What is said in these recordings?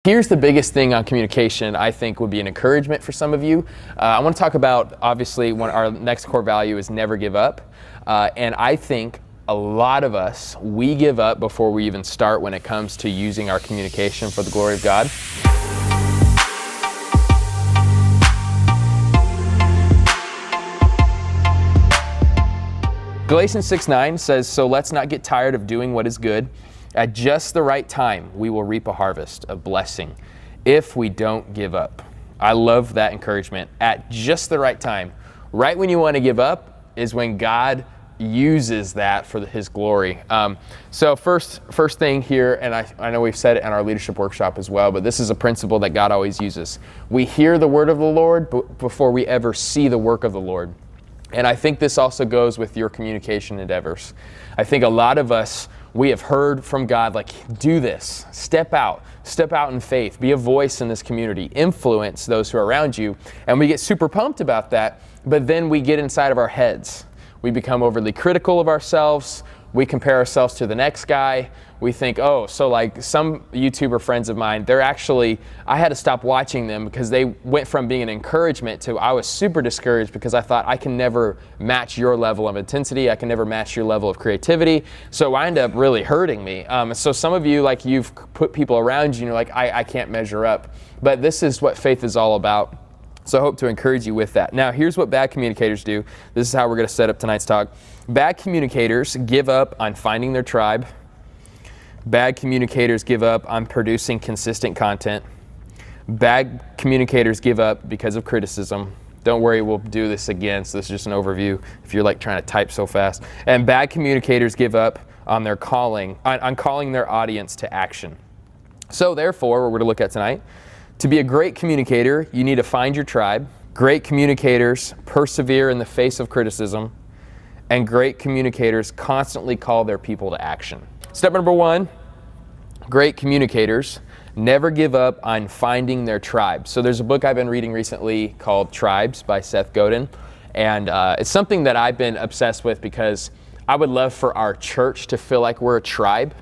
Here's the biggest thing on communication I think would be an encouragement for some of you. I want to talk about, obviously, our next core value is never give up. And I think a lot of us, we give up before we even start when it comes to using our communication for the glory of God. Galatians 6:9 says, "So let's not get tired of doing what is good. At just the right time, we will reap a harvest of blessing if we don't give up." I love that encouragement. At just the right time. Right when you want to give up is when God uses that for His glory. So first thing here, and I know we've said it in our leadership workshop as well, but this is a principle that God always uses. We hear the word of the Lord before we ever see the work of the Lord. And I think this also goes with your communication endeavors. I think a lot of us, we have heard from God, like, do this, step out in faith, be a voice in this community, influence those who are around you. And we get super pumped about that, but then we get inside of our heads. We become overly critical of ourselves. We compare ourselves to the next guy. We think, oh, so like some YouTuber friends of mine, I had to stop watching them because they went from being an encouragement to I was super discouraged because I thought I can never match your level of intensity. I can never match your level of creativity. So it ended up really hurting me. So some of you, like, you've put people around you and you're like, I can't measure up. But this is what faith is all about. So I hope to encourage you with that. Now, here's what bad communicators do. This is how we're going to set up tonight's talk. Bad communicators give up on finding their tribe. Bad communicators give up on producing consistent content. Bad communicators give up because of criticism. Don't worry, we'll do this again. So this is just an overview if you're like trying to type so fast. And bad communicators give up on their calling their audience to action. So therefore, what we're going to look at tonight, to be a great communicator, you need to find your tribe. Great communicators persevere in the face of criticism. And great communicators constantly call their people to action. Step number one, great communicators never give up on finding their tribe. So there's a book I've been reading recently called Tribes by Seth Godin. And it's something that I've been obsessed with because I would love for our church to feel like we're a tribe.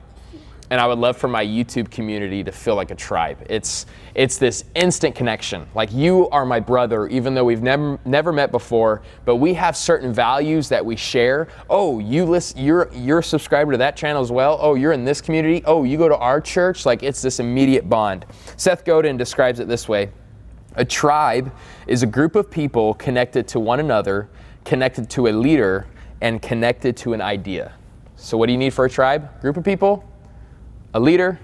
And I would love for my YouTube community to feel like a tribe. It's this instant connection. Like, you are my brother, even though we've never met before, but we have certain values that we share. Oh, you're a subscriber to that channel as well. Oh, you're in this community. Oh, you go to our church. Like, it's this immediate bond. Seth Godin describes it this way. A tribe is a group of people connected to one another, connected to a leader, and connected to an idea. So what do you need for a tribe? Group of people, a leader,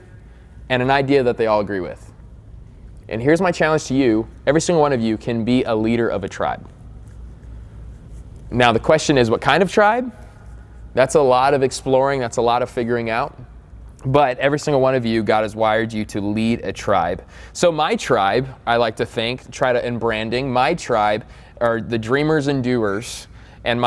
and an idea that they all agree with. And here's my challenge to you. Every single one of you can be a leader of a tribe. Now the question is, what kind of tribe? That's a lot of exploring. That's a lot of figuring out. But every single one of you, God has wired you to lead a tribe. So my tribe, I like to think, in branding, my tribe are the dreamers and doers. And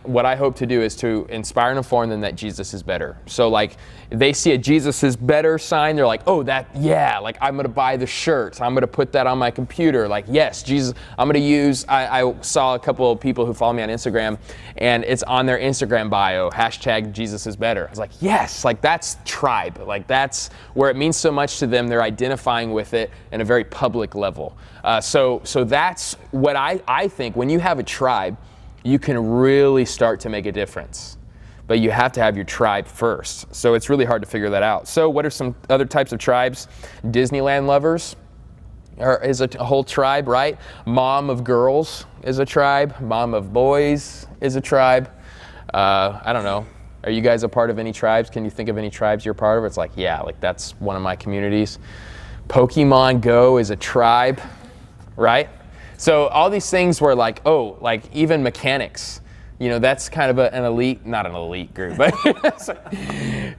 what I hope to do is to inspire and inform them that Jesus is better. So like, they see a Jesus is better sign, they're like, oh, like, I'm gonna buy the shirt. I'm gonna put that on my computer. Like, yes, Jesus, I'm gonna use, I saw a couple of people who follow me on Instagram, and it's on their Instagram bio, # Jesus is better. I was like, yes, like, that's tribe. Like, that's where it means so much to them. They're identifying with it in a very public level. So that's what I think, when you have a tribe, you can really start to make a difference. But you have to have your tribe first. So it's really hard to figure that out. So what are some other types of tribes? Disneyland lovers is a whole tribe, right? Mom of girls is a tribe. Mom of boys is a tribe. I don't know. Are you guys a part of any tribes? Can you think of any tribes you're part of? It's like, yeah, like, that's one of my communities. Pokemon Go is a tribe, right? So all these things were like, oh, like even mechanics, that's kind of an elite, not an elite group, but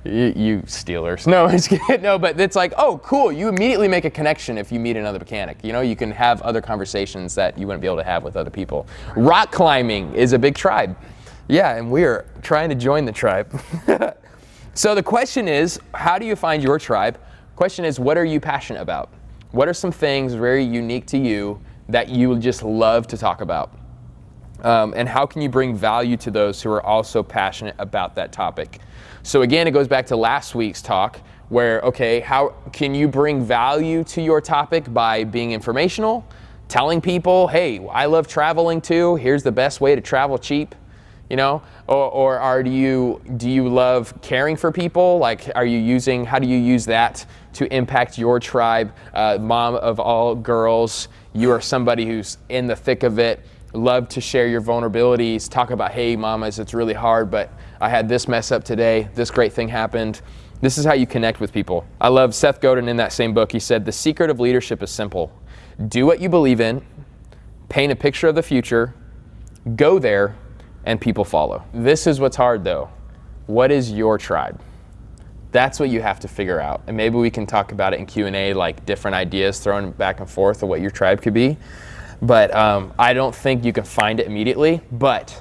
you Steelers. No, I'm just kidding. No, but it's like, oh, cool. You immediately make a connection if you meet another mechanic. You can have other conversations that you wouldn't be able to have with other people. Rock climbing is a big tribe. Yeah, and we're trying to join the tribe. So the question is, how do you find your tribe? Question is, what are you passionate about? What are some things very unique to you that you would just love to talk about? And how can you bring value to those who are also passionate about that topic? So again, it goes back to last week's talk. where, okay, how can you bring value to your topic by being informational, telling people, hey, I love traveling too, here's the best way to travel cheap, or do you love caring for people? Like, how do you use that to impact your tribe? Mom of all girls, you are somebody who's in the thick of it, love to share your vulnerabilities, talk about, hey, mamas, it's really hard, but I had this mess up today, this great thing happened. This is how you connect with people. I love Seth Godin in that same book. He said, the secret of leadership is simple. Do what you believe in, paint a picture of the future, go there, and people follow. This is what's hard though. What is your tribe? That's what you have to figure out. And maybe we can talk about it in Q&A, like different ideas thrown back and forth of what your tribe could be. But I don't think you can find it immediately. But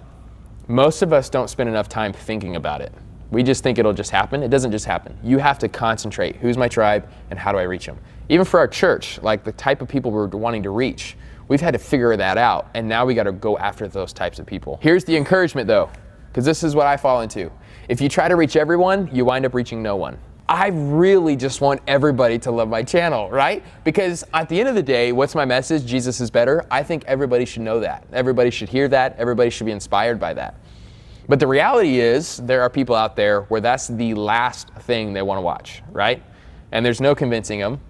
most of us don't spend enough time thinking about it. We just think it'll just happen. It doesn't just happen. You have to concentrate. Who's my tribe and how do I reach them? Even for our church, like the type of people we're wanting to reach, we've had to figure that out. And now we got to go after those types of people. Here's the encouragement though, because this is what I fall into. If you try to reach everyone, you wind up reaching no one. I really just want everybody to love my channel, right? Because at the end of the day, what's my message? Jesus is better. I think everybody should know that. Everybody should hear that. Everybody should be inspired by that. But the reality is there are people out there where that's the last thing they want to watch, right? And there's no convincing them.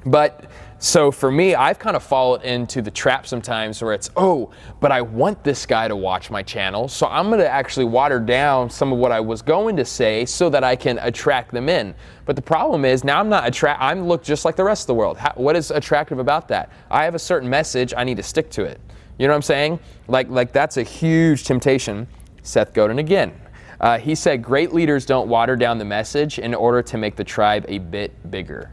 But so for me, I've kind of fallen into the trap sometimes where it's, but I want this guy to watch my channel, so I'm going to actually water down some of what I was going to say so that I can attract them in. But the problem is now I look just like the rest of the world. What is attractive about that? I have a certain message, I need to stick to it. You know what I'm saying? Like that's a huge temptation. Seth Godin again. He said, great leaders don't water down the message in order to make the tribe a bit bigger.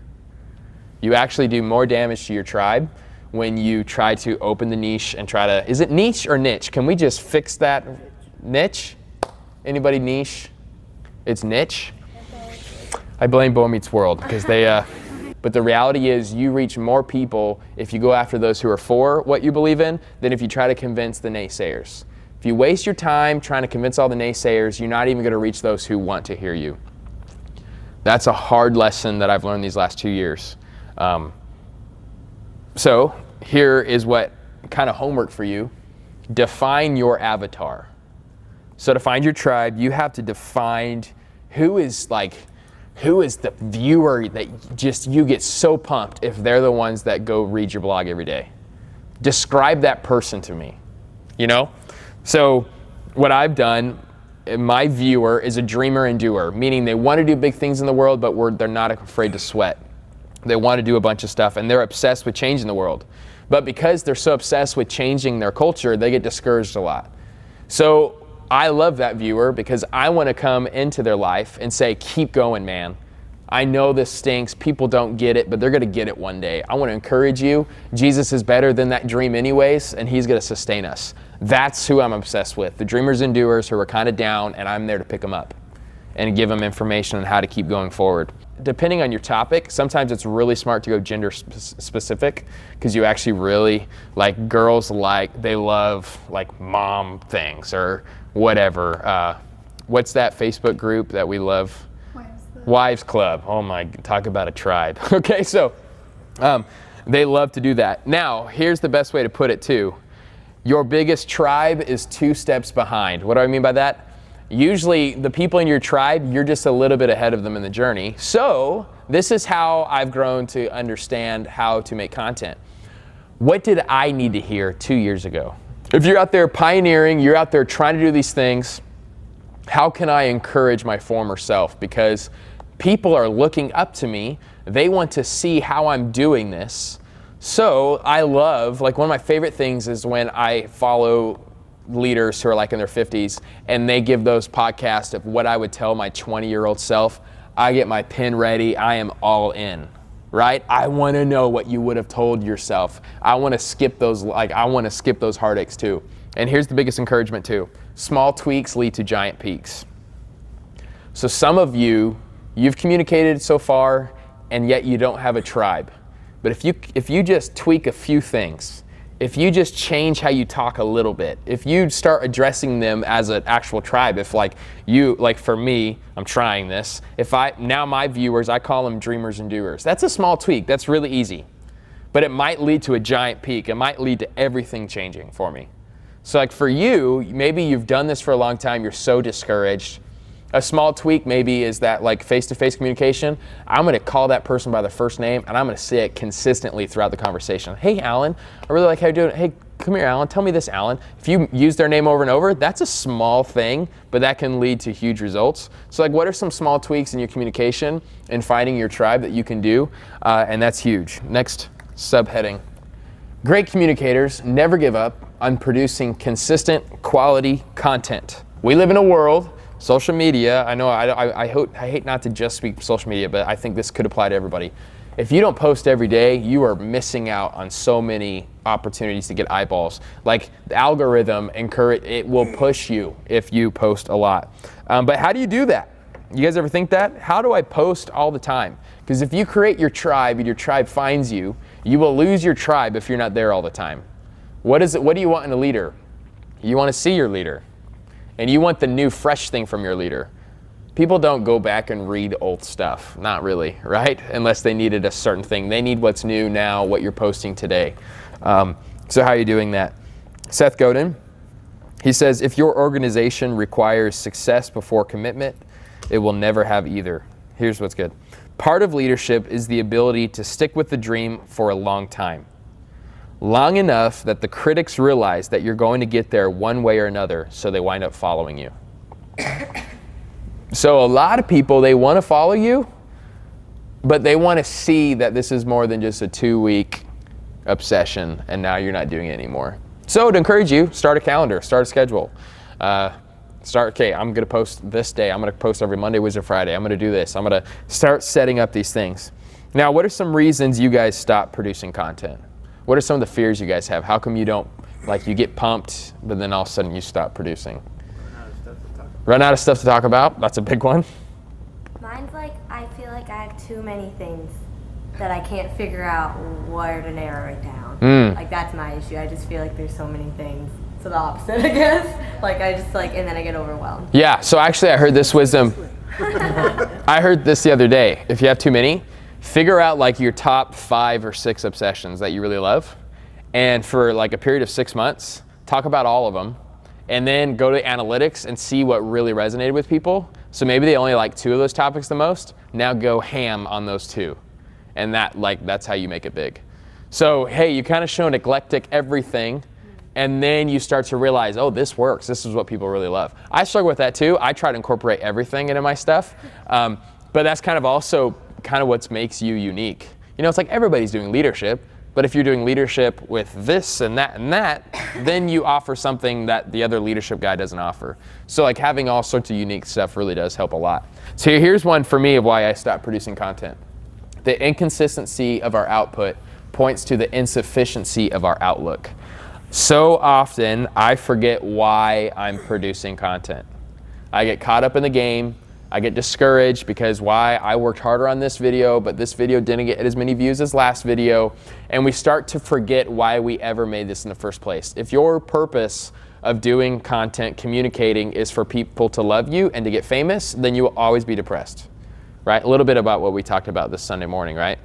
You actually do more damage to your tribe when you try to open the niche and is it niche or niche? Can we just fix that? Niche? Anybody niche? It's niche? I blame Boy Meets World because but the reality is you reach more people if you go after those who are for what you believe in than if you try to convince the naysayers. If you waste your time trying to convince all the naysayers, you're not even going to reach those who want to hear you. That's a hard lesson that I've learned these last 2 years. So here is what kind of homework for you. Define your avatar. So to find your tribe, you have to define who is the viewer that just you get so pumped if they're the ones that go read your blog every day. Describe that person to me, So what I've done, my viewer is a dreamer and doer, meaning they want to do big things in the world, but they're not afraid to sweat. They want to do a bunch of stuff, and they're obsessed with changing the world. But because they're so obsessed with changing their culture, they get discouraged a lot. So I love that viewer because I want to come into their life and say, keep going, man. I know this stinks. People don't get it, but they're going to get it one day. I want to encourage you. Jesus is better than that dream anyways, and he's going to sustain us. That's who I'm obsessed with, the dreamers and doers who are kind of down, and I'm there to pick them up and give them information on how to keep going forward. Depending on your topic, sometimes it's really smart to go gender specific because you actually really, like girls they love like mom things or whatever. What's that Facebook group that we love? Wives Club. Oh my, talk about a tribe. Okay, so they love to do that. Now, here's the best way to put it too. Your biggest tribe is 2 steps behind. What do I mean by that? Usually the people in your tribe, you're just a little bit ahead of them in the journey. So this is how I've grown to understand how to make content. What did I need to hear 2 years ago? If you're out there pioneering, you're out there trying to do these things, how can I encourage my former self? Because people are looking up to me. They want to see how I'm doing this. So I love, one of my favorite things is when I follow leaders who are in their 50s and they give those podcasts of what I would tell my 20-year-old self. I get my pen ready. I am all in, right? I want to know what you would have told yourself. I want to skip those heartaches too. And here's the biggest encouragement too. Small tweaks lead to giant peaks. So some of you've communicated so far and yet you don't have a tribe. But if you just tweak a few things, if you just change how you talk a little bit, if you start addressing them as an actual tribe, if like for me, I'm trying this, now my viewers, I call them dreamers and doers. That's a small tweak. That's really easy. But it might lead to a giant peak. It might lead to everything changing for me. So like for you, maybe you've done this for a long time. You're so discouraged. A small tweak maybe is that like face-to-face communication. I'm going to call that person by their first name, and I'm going to say it consistently throughout the conversation. Hey, Alan, I really like how you're doing. Hey, come here, Alan. Tell me this, Alan. If you use their name over and over, that's a small thing, but that can lead to huge results. So like, what are some small tweaks in your communication and finding your tribe that you can do? And that's huge. Next subheading. Great communicators never give up on producing consistent quality content. We live in a world, social media, I know I hate not to just speak social media, but I think this could apply to everybody. If you don't post every day, you are missing out on so many opportunities to get eyeballs. Like the algorithm, it will push you if you post a lot. But how do you do that? You guys ever think that? How do I post all the time? Because if you create your tribe and your tribe finds you, you will lose your tribe if you're not there all the time. What do you want in a leader? You want to see your leader. And you want the new, fresh thing from your leader. People don't go back and read old stuff. Not really, right? Unless they needed a certain thing. They need what's new now, what you're posting today. So how are you doing that? Seth Godin, he says, if your organization requires success before commitment, it will never have either. Here's what's good. Part of leadership is the ability to stick with the dream for a long time. Long enough that the critics realize that you're going to get there one way or another, so they wind up following you. So a lot of people, they want to follow you, but they want to see that this is more than just a 2-week obsession, and now you're not doing it anymore. So to encourage you, start a calendar, start a schedule. Okay, I'm going to post this day. I'm going to post every Monday, Wednesday, Friday. I'm going to do this. I'm going to start setting up these things. Now, what are some reasons you guys stop producing content? What are some of the fears you guys have? How come you don't, like you get pumped, but then all of a sudden you stop producing? Run out of stuff to talk about? That's a big one. Mine's like, I feel like I have too many things that I can't figure out where to narrow it down. Like that's my issue. I just feel like there's so many things. So the opposite, I guess. Like I just and then I get overwhelmed. Yeah, so actually I heard this wisdom. I heard this the other day. If you have too many, figure out like your top 5 or 6 obsessions that you really love. And for like a period of 6 months, talk about all of them. And then go to analytics and see what really resonated with people. So maybe they only like 2 of those topics the most. Now go ham on those 2. And that's how you make it big. So, hey, you kind of show an eclectic everything. And then you start to realize, oh, this works. This is what people really love. I struggle with that too. I try to incorporate everything into my stuff. But that's kind of also kind of what makes you unique. You know, it's like everybody's doing leadership. But if you're doing leadership with this and that, then you offer something that the other leadership guy doesn't offer. So like having all sorts of unique stuff really does help a lot. So here's one for me of why I stopped producing content. The inconsistency of our output points to the insufficiency of our outlook. So often I forget why I'm producing content. I get caught up in the game. I get discouraged because why I worked harder on this video, but this video didn't get as many views as last video. And we start to forget why we ever made this in the first place. If your purpose of doing content, communicating is for people to love you and to get famous, then you will always be depressed, right? A little bit about what we talked about this Sunday morning, right?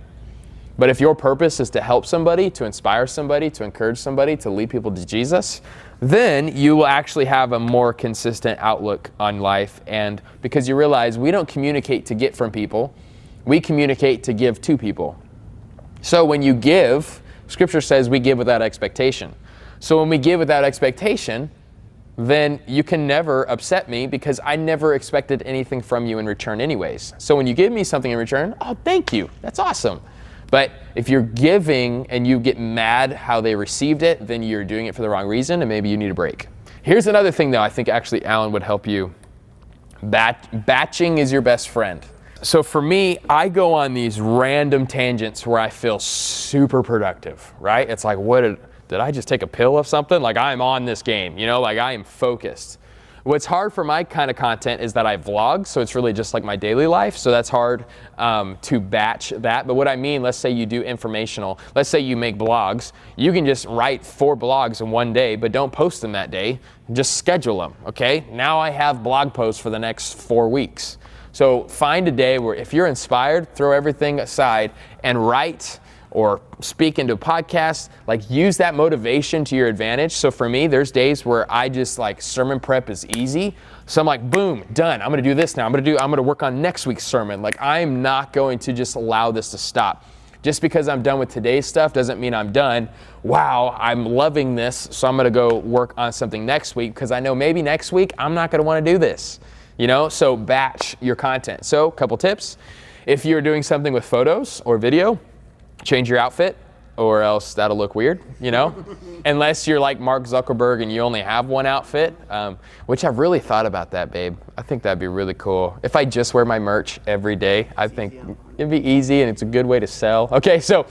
But if your purpose is to help somebody, to inspire somebody, to encourage somebody, to lead people to Jesus, then you will actually have a more consistent outlook on life. And because you realize we don't communicate to get from people, we communicate to give to people. So when you give, Scripture says we give without expectation. So when we give without expectation, then you can never upset me because I never expected anything from you in return anyways. So when you give me something in return, oh, thank you. That's awesome. But if you're giving and you get mad how they received it, then you're doing it for the wrong reason and maybe you need a break. Here's another thing though, I think actually Alan would help you. Batching is your best friend. So for me, I go on these random tangents where I feel super productive, right? It's like, did I just take a pill of something? Like I'm on this game, you know, like I am focused. What's hard for my kind of content is that I vlog, so it's really just like my daily life, so that's hard to batch that. But what I mean, let's say you do informational, let's say you make blogs, you can just write 4 blogs in one day, but don't post them that day, just schedule them, okay? Now I have blog posts for the next 4 weeks. So find a day where if you're inspired, throw everything aside and write or speak into a podcast, like use that motivation to your advantage. So for me, there's days where I just like sermon prep is easy. So I'm like, boom, done. I'm gonna do this now. I'm gonna work on next week's sermon. Like I'm not going to just allow this to stop. Just because I'm done with today's stuff doesn't mean I'm done. Wow, I'm loving this, so I'm gonna go work on something next week because I know maybe next week I'm not gonna wanna do this. You know, so batch your content. So a couple tips. If you're doing something with photos or video, change your outfit or else that'll look weird, you know? Unless you're like Mark Zuckerberg and you only have one outfit, which I've really thought about that, babe. I think that'd be really cool. If I just wear my merch every day, I think it'd be easy and it's a good way to sell. Okay, so,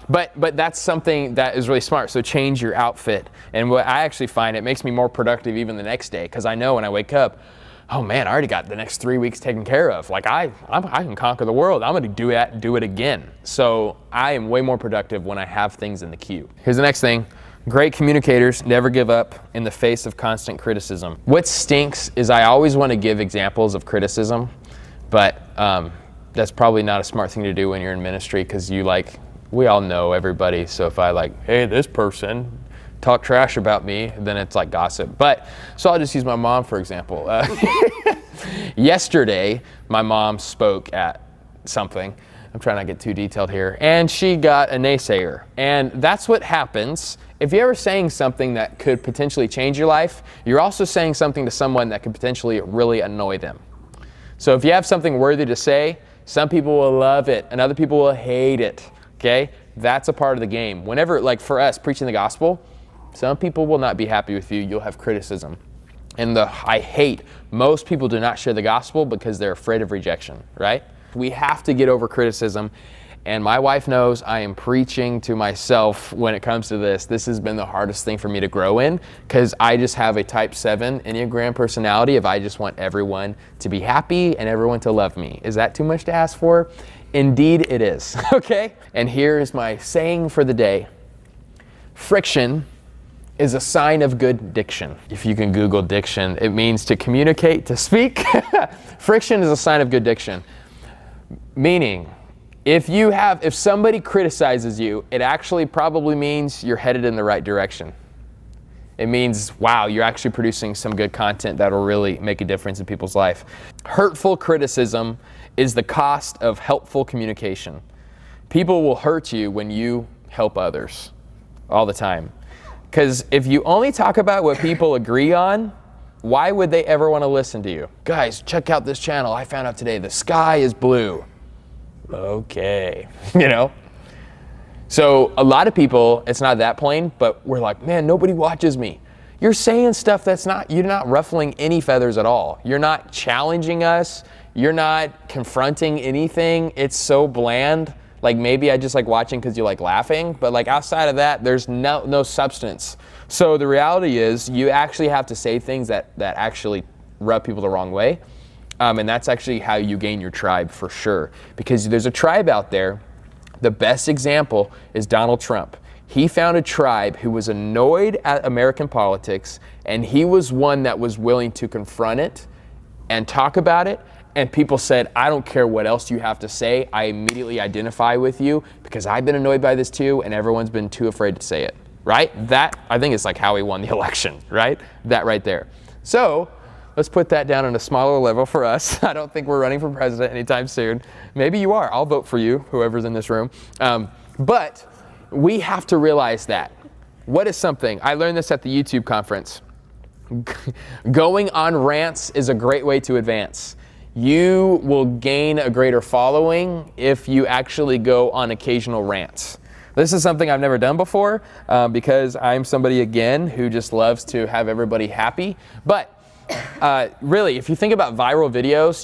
but that's something that is really smart. So change your outfit. And what I actually find, it makes me more productive even the next day because I know when I wake up, oh man, I already got the next 3 weeks taken care of. Like I can conquer the world. I'm gonna do it again. So I am way more productive when I have things in the queue. Here's the next thing. Great communicators never give up in the face of constant criticism. What stinks is I always want to give examples of criticism, but that's probably not a smart thing to do when you're in ministry because we all know everybody. So if I hey, this person talk trash about me, then it's like gossip. But so I'll just use my mom for example. Yesterday, my mom spoke at something. I'm trying not to get too detailed here. And she got a naysayer. And that's what happens. If you're ever saying something that could potentially change your life, you're also saying something to someone that could potentially really annoy them. So if you have something worthy to say, some people will love it and other people will hate it. Okay? That's a part of the game. Whenever, like for us, preaching the gospel, some people will not be happy with you. You'll have criticism. And I hate, most people do not share the gospel because they're afraid of rejection, right? We have to get over criticism. And my wife knows I am preaching to myself when it comes to this. This has been the hardest thing for me to grow in because I just have a type 7 Enneagram personality of I just want everyone to be happy and everyone to love me. Is that too much to ask for? Indeed it is, okay? And here is my saying for the day. Friction is a sign of good diction. If you can Google diction, it means to communicate, to speak. Friction is a sign of good diction. Meaning, if somebody criticizes you, it actually probably means you're headed in the right direction. It means, wow, you're actually producing some good content that'll really make a difference in people's life. Hurtful criticism is the cost of helpful communication. People will hurt you when you help others all the time. Because if you only talk about what people agree on, why would they ever want to listen to you? Guys, check out this channel. I found out today the sky is blue. Okay, you know? So a lot of people, it's not that plain, but we're like, man, nobody watches me. You're saying stuff you're not ruffling any feathers at all. You're not challenging us. You're not confronting anything. It's so bland. Like maybe I just like watching because you like laughing, but like outside of that, there's no substance. So the reality is you actually have to say things that actually rub people the wrong way. And that's actually how you gain your tribe for sure. Because there's a tribe out there. The best example is Donald Trump. He found a tribe who was annoyed at American politics, and he was one that was willing to confront it and talk about it. And people said, I don't care what else you have to say. I immediately identify with you because I've been annoyed by this too, and everyone's been too afraid to say it, right? That, I think, is like how he won the election, right? That right there. So let's put that down on a smaller level for us. I don't think we're running for president anytime soon. Maybe you are. I'll vote for you, whoever's in this room. But we have to realize that. What is something? I learned this at the YouTube conference. Going on rants is a great way to advance. You will gain a greater following if you actually go on occasional rants. This is something I've never done before because I'm somebody, again, who just loves to have everybody happy. But really, if you think about viral videos,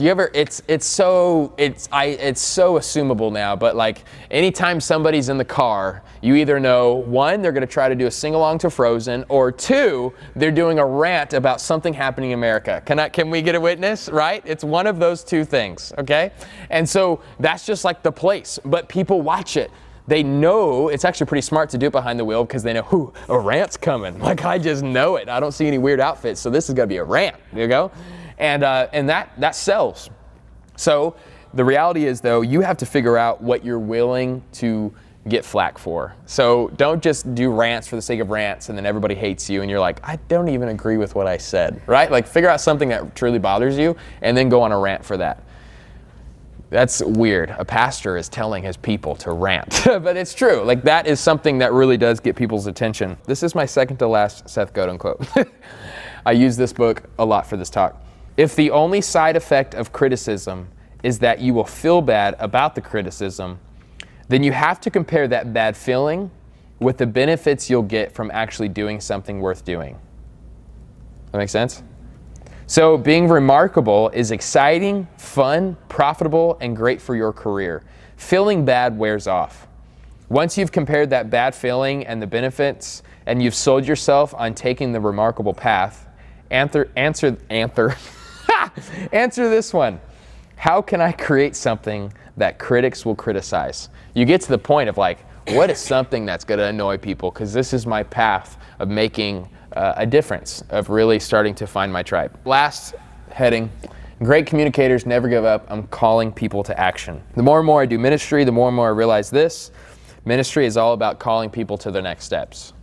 it's so assumable now, but like anytime somebody's in the car, you either know, one, they're going to try to do a sing-along to Frozen, or two, they're doing a rant about something happening in America. Can we get a witness, right? It's one of those two things, okay? And so that's just like the place, but people watch it. They know, it's actually pretty smart to do it behind the wheel because they know, a rant's coming. Like, I just know it. I don't see any weird outfits, so this is going to be a rant, you go? And that sells. So the reality is, though, you have to figure out what you're willing to get flack for. So don't just do rants for the sake of rants and then everybody hates you and you're like, I don't even agree with what I said, right? Like, figure out something that truly bothers you and then go on a rant for that. That's weird. A pastor is telling his people to rant, but it's true. Like, that is something that really does get people's attention. This is my second to last Seth Godin quote. I use this book a lot for this talk. If the only side effect of criticism is that you will feel bad about the criticism, then you have to compare that bad feeling with the benefits you'll get from actually doing something worth doing. That make sense? So being remarkable is exciting, fun, profitable, and great for your career. Feeling bad wears off. Once you've compared that bad feeling and the benefits, and you've sold yourself on taking the remarkable path, answer this one. How can I create something that critics will criticize? You get to the point of like, what is something that's going to annoy people? Because this is my path of making a difference, of really starting to find my tribe. Last heading, great communicators never give up. I'm calling people to action. The more and more I do ministry, the more and more I realize this. Ministry is all about calling people to their next steps.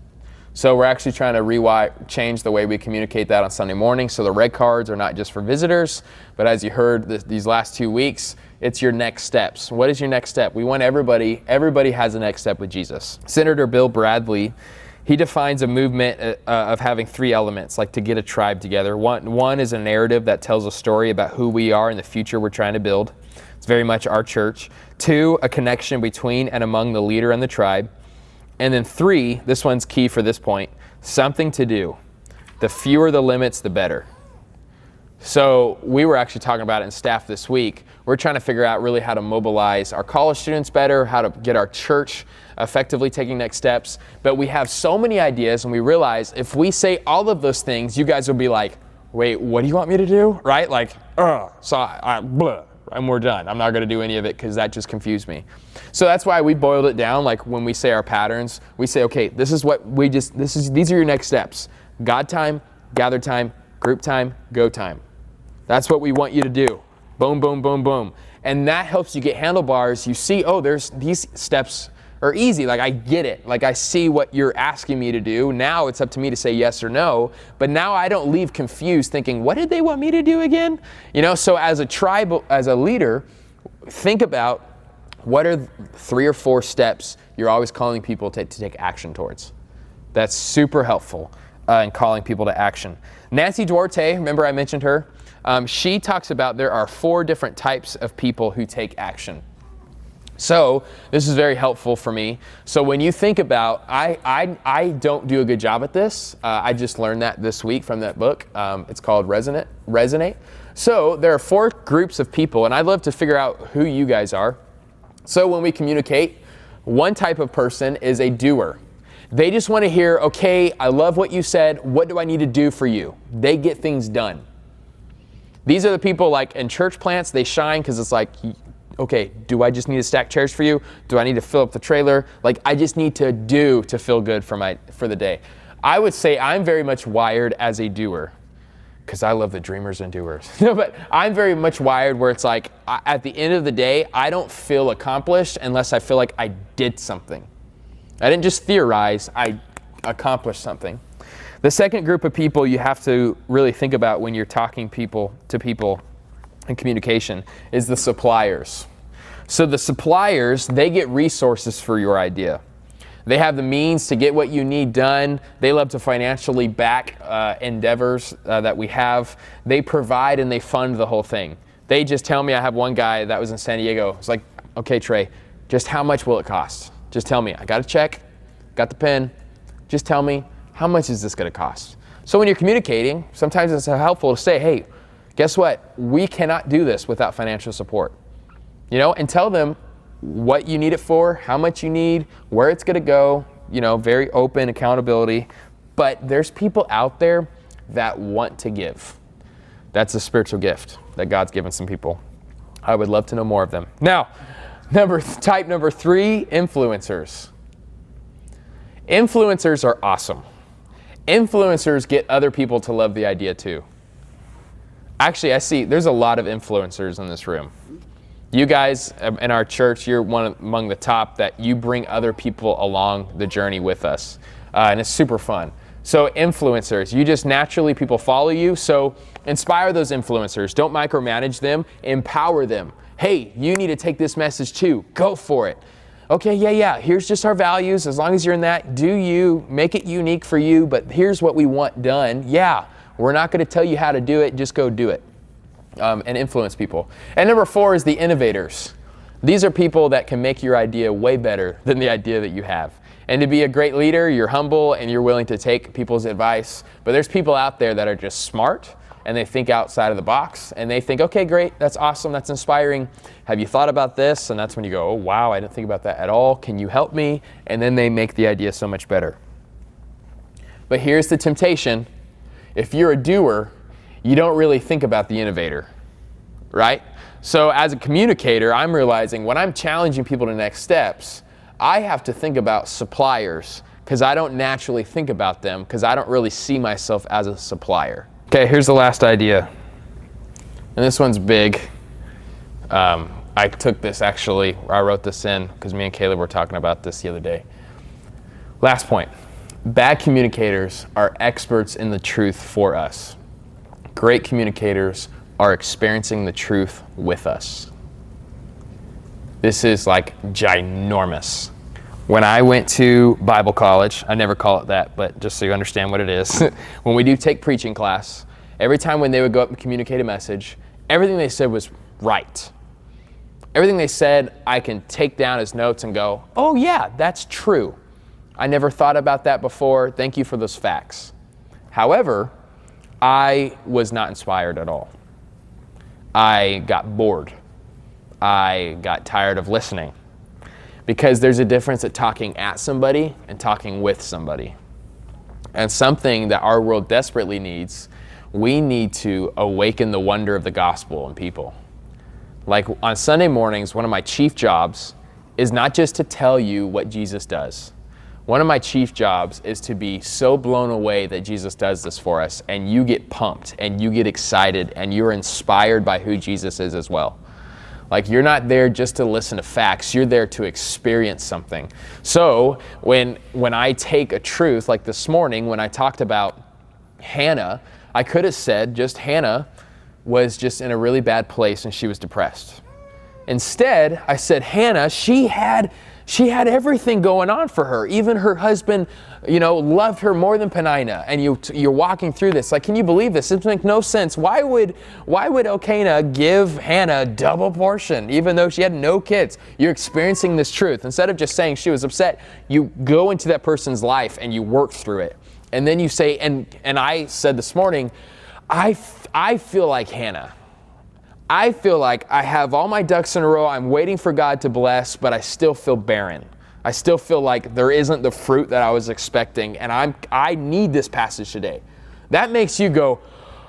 So we're actually trying to change the way we communicate that on Sunday morning. So the red cards are not just for visitors, but as you heard these last 2 weeks, it's your next steps. What is your next step? We want everybody has a next step with Jesus. Senator Bill Bradley, he defines a movement of having 3 elements, like to get a tribe together. One is a narrative that tells a story about who we are and the future we're trying to build. It's very much our church. 2, a connection between and among the leader and the tribe. And then 3, this one's key for this point, something to do. The fewer the limits, the better. So we were actually talking about it in staff this week. We're trying to figure out really how to mobilize our college students better, how to get our church effectively taking next steps. But we have so many ideas, and we realize if we say all of those things, you guys will be like, wait, what do you want me to do? Right? Like, blah, and we're done. I'm not going to do any of it because that just confused me. So that's why we boiled it down. Like when we say our patterns, we say, okay, these are your next steps. God time, gather time, group time, go time. That's what we want you to do. Boom, boom, boom, boom. And that helps you get handlebars. You see, there's these steps are easy. Like, I get it. Like, I see what you're asking me to do. Now it's up to me to say yes or no. But now I don't leave confused thinking, what did they want me to do again? So as a tribe, as a leader, think about what are 3 or 4 steps you're always calling people to take action towards. That's super helpful in calling people to action. Nancy Duarte, remember I mentioned her? She talks about there are 4 different types of people who take action. So this is very helpful for me. So when you think about, I don't do a good job at this. I just learned that this week from that book. It's called Resonate. So there are 4 groups of people, and I'd love to figure out who you guys are. So when we communicate, one type of person is a doer. They just want to hear, okay, I love what you said. What do I need to do for you? They get things done. These are the people like in church plants, they shine because it's like, okay, do I just need to stack chairs for you? Do I need to fill up the trailer? Like, I just need to do to feel good for the day. I would say I'm very much wired as a doer because I love the dreamers and doers. But I'm very much wired where it's like, at the end of the day, I don't feel accomplished unless I feel like I did something. I didn't just theorize, I accomplished something. The second group of people you have to really think about when you're talking to people in communication is the suppliers. So the suppliers, they get resources for your idea. They have the means to get what you need done. They love to financially back endeavors that we have. They provide and they fund the whole thing. They just tell me, I have one guy that was in San Diego. It's like, okay, Trey, just how much will it cost? Just tell me. I got a check, got the pen. Just tell me, how much is this going to cost? So when you're communicating, sometimes it's helpful to say, hey, guess what? We cannot do this without financial support. And tell them what you need it for, how much you need, where it's going to go, very open accountability. But there's people out there that want to give. That's a spiritual gift that God's given some people. I would love to know more of them. Now, type number 3, influencers. Influencers are awesome. Influencers get other people to love the idea too. Actually, I see there's a lot of influencers in this room. You guys in our church, you're one among the top that you bring other people along the journey with us. And it's super fun. So influencers, you just naturally, people follow you. So inspire those influencers. Don't micromanage them. Empower them. Hey, you need to take this message too. Go for it. Okay, yeah. Here's just our values. As long as you're in that, do you. Make it unique for you. But here's what we want done. Yeah, we're not going to tell you how to do it. Just go do it. And influence people. And number 4 is the innovators. These are people that can make your idea way better than the idea that you have. And to be a great leader, you're humble and you're willing to take people's advice. But there's people out there that are just smart and they think outside of the box and they think, okay, great, that's awesome, that's inspiring. Have you thought about this? And that's when you go, oh, wow, I didn't think about that at all. Can you help me? And then they make the idea so much better. But here's the temptation. If you're a doer, you don't really think about the innovator, right? So as a communicator, I'm realizing when I'm challenging people to next steps, I have to think about suppliers because I don't naturally think about them because I don't really see myself as a supplier. Okay, here's the last idea. And this one's big. I took this actually, I wrote this in because me and Caleb were talking about this the other day. Last point. Bad communicators are experts in the truth for us. Great communicators are experiencing the truth with us. This is like ginormous. When I went to Bible college, I never call it that, but just so you understand what it is. When we do take preaching class, every time when they would go up and communicate a message, everything they said was right. Everything they said, I can take down as notes and go, oh yeah, that's true. I never thought about that before. Thank you for those facts. However, I was not inspired at all. I got bored. I got tired of listening because there's a difference at talking at somebody and talking with somebody. And something that our world desperately needs, we need to awaken the wonder of the gospel in people. Like on Sunday mornings, one of my chief jobs is not just to tell you what Jesus does. One of my chief jobs is to be so blown away that Jesus does this for us and you get pumped and you get excited and you're inspired by who Jesus is as well. Like you're not there just to listen to facts, you're there to experience something. So when I take a truth, like this morning when I talked about Hannah, I could have said just Hannah was just in a really bad place and she was depressed. Instead, I said Hannah, she had everything going on for her. Even her husband, loved her more than Penina. And you're walking through this. Like, can you believe this? It makes no sense. Why would Elkanah give Hannah double portion, even though she had no kids? You're experiencing this truth. Instead of just saying she was upset, you go into that person's life and you work through it. And then you say, and I said this morning, I feel like Hannah. I feel like I have all my ducks in a row. I'm waiting for God to bless, but I still feel barren. I still feel like there isn't the fruit that I was expecting, and I need this passage today. That makes you go,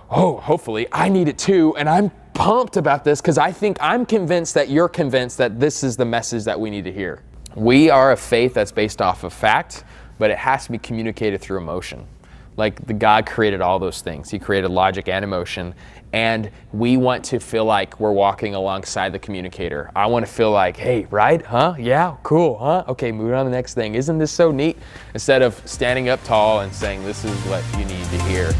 oh, hopefully I need it too, and I'm pumped about this because I'm convinced that you're convinced that this is the message that we need to hear. We are a faith that's based off of fact, but it has to be communicated through emotion. Like the God created all those things. He created logic and emotion. And we want to feel like we're walking alongside the communicator. I want to feel like, hey, right? Huh? Yeah, cool, huh? Okay, moving on to the next thing. Isn't this so neat? Instead of standing up tall and saying, this is what you need to hear.